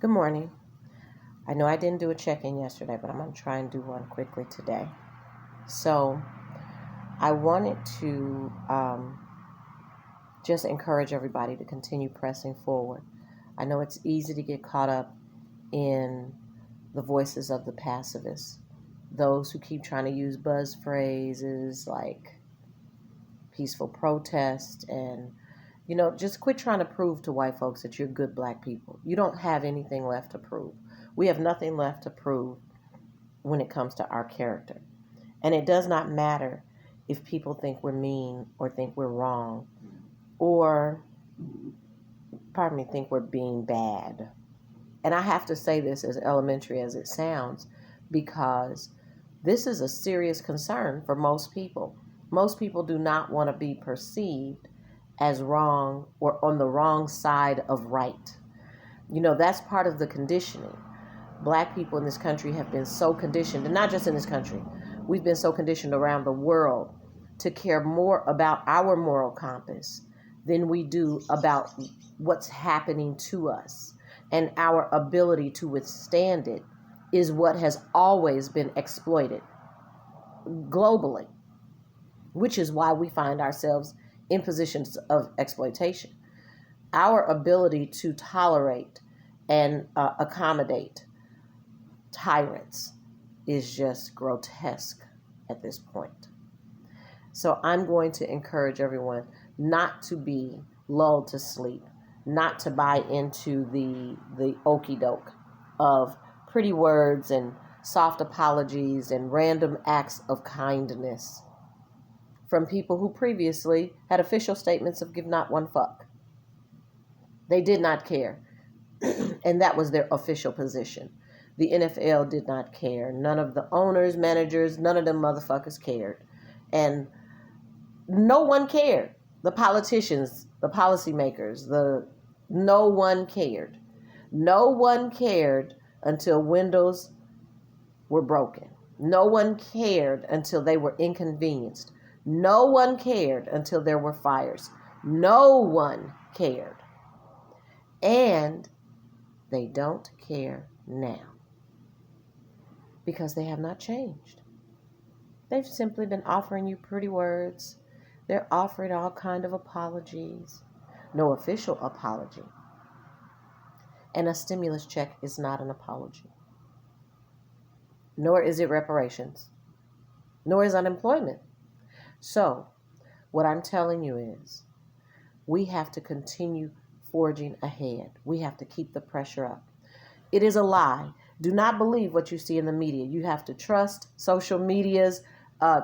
Good morning. I know I didn't do a check-in yesterday, but I'm going to try and do one quickly today. So I wanted to just encourage everybody to continue pressing forward. I know it's easy to get caught up in the voices of the pacifists, those who keep trying to use buzz phrases like peaceful protest and just quit trying to prove to white folks that you're good black people. You don't have anything left to prove. We have nothing left to prove when it comes to our character. And it does not matter if people think we're mean or think we're wrong or, think we're being bad. And I have to say this as elementary as it sounds because this is a serious concern for most people. Most people do not want to be perceived as wrong or on the wrong side of right. That's part of the conditioning. Black people in this country have been so conditioned, and not just in this country, we've been so conditioned around the world to care more about our moral compass than we do about what's happening to us. And our ability to withstand it is what has always been exploited globally, which is why we find ourselves in positions of exploitation. Our ability to tolerate and accommodate tyrants is just grotesque at this point. So I'm going to encourage everyone not to be lulled to sleep, not to buy into the okey doke of pretty words and soft apologies and random acts of kindness from people who previously had official statements of give not one fuck. They did not care. And that was their official position. The NFL did not care. None of the owners, managers, none of them motherfuckers cared. And no one cared. The politicians, the policymakers, no one cared. No one cared until windows were broken. No one cared until they were inconvenienced. No one cared until there were fires. No one cared. And they don't care now because they have not changed. They've simply been offering you pretty words. They're offering all kind of apologies. No official apology. And a stimulus check is not an apology. Nor is it reparations. Nor is unemployment. So, what I'm telling you is, we have to continue forging ahead. We have to keep the pressure up. It is a lie. Do not believe what you see in the media. You have to trust social media's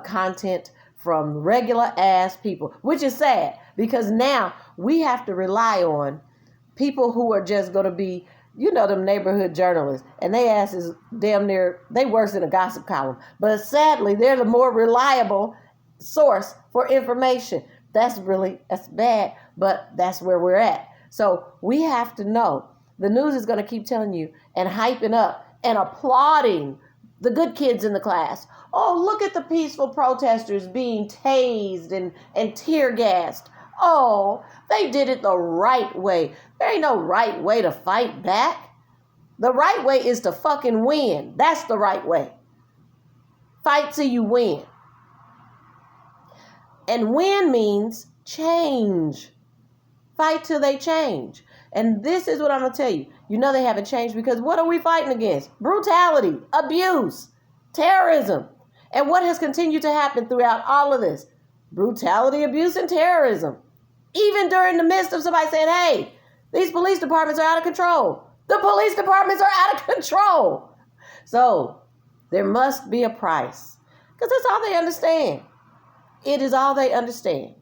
content from regular ass people, which is sad because now we have to rely on people who are just going to be, them neighborhood journalists, and they ass is damn near, they worse than a gossip column. But sadly, they're the more reliable source for information. That's bad, but that's where we're at. So we have to know the news is going to keep telling you and hyping up and applauding the good kids in the class. Oh, look at the peaceful protesters being tased and tear gassed. Oh, they did it the right way. There ain't no right way to fight back. The right way is to fucking win. That's the right way. Fight till you win. And win means change. Fight till they change. And this is what I'm going to tell you. They haven't changed because what are we fighting against? Brutality, abuse, terrorism. And what has continued to happen throughout all of this? Brutality, abuse, and terrorism. Even during the midst of somebody saying, hey, these police departments are out of control. The police departments are out of control. So there must be a price because that's all they understand. It is all they understand.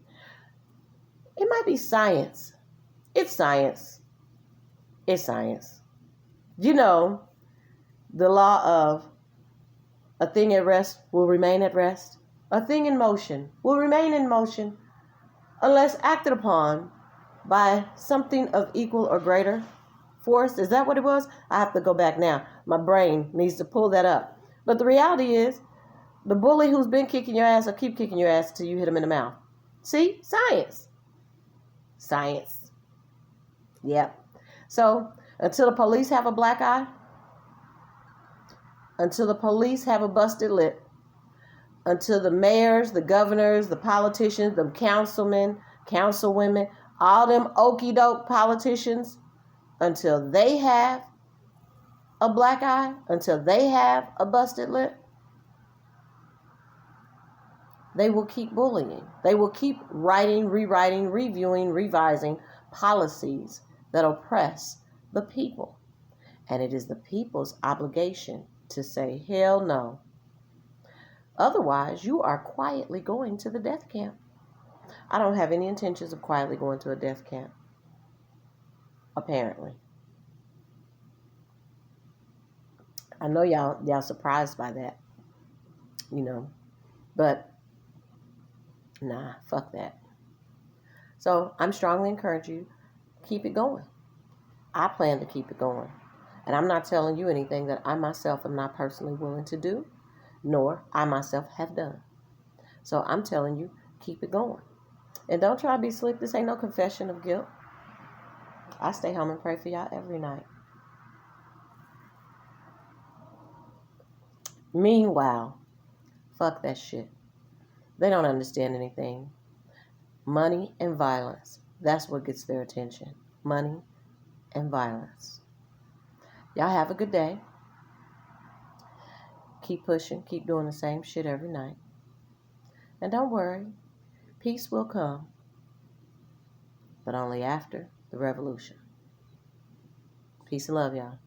It might be science. It's science. It's science. The law of a thing at rest will remain at rest. A thing in motion will remain in motion unless acted upon by something of equal or greater force. Is that what it was? I have to go back now. My brain needs to pull that up. But the reality is, the bully who's been kicking your ass will keep kicking your ass till you hit him in the mouth. See? Science. Science. Yep. So Until the police have a black eye, until the police have a busted lip, until the mayors, the governors, the politicians, the councilmen, councilwomen, all them okey doke politicians, until they have a black eye, until they have a busted lip, they will keep bullying. They will keep writing, rewriting, reviewing, revising policies that oppress the people. And it is the people's obligation to say, hell no. Otherwise, you are quietly going to the death camp. I don't have any intentions of quietly going to a death camp, apparently. I know y'all surprised by that, but nah, fuck that. So I'm strongly encourage you, keep it going. I plan to keep it going. And I'm not telling you anything that I myself am not personally willing to do, nor I myself have done. So I'm telling you, keep it going. And don't try to be slick. This ain't no confession of guilt. I stay home and pray for y'all every night. Meanwhile, fuck that shit. They don't understand anything. Money and violence. That's what gets their attention. Money and violence. Y'all have a good day. Keep pushing. Keep doing the same shit every night. And don't worry. Peace will come. But only after the revolution. Peace and love, y'all.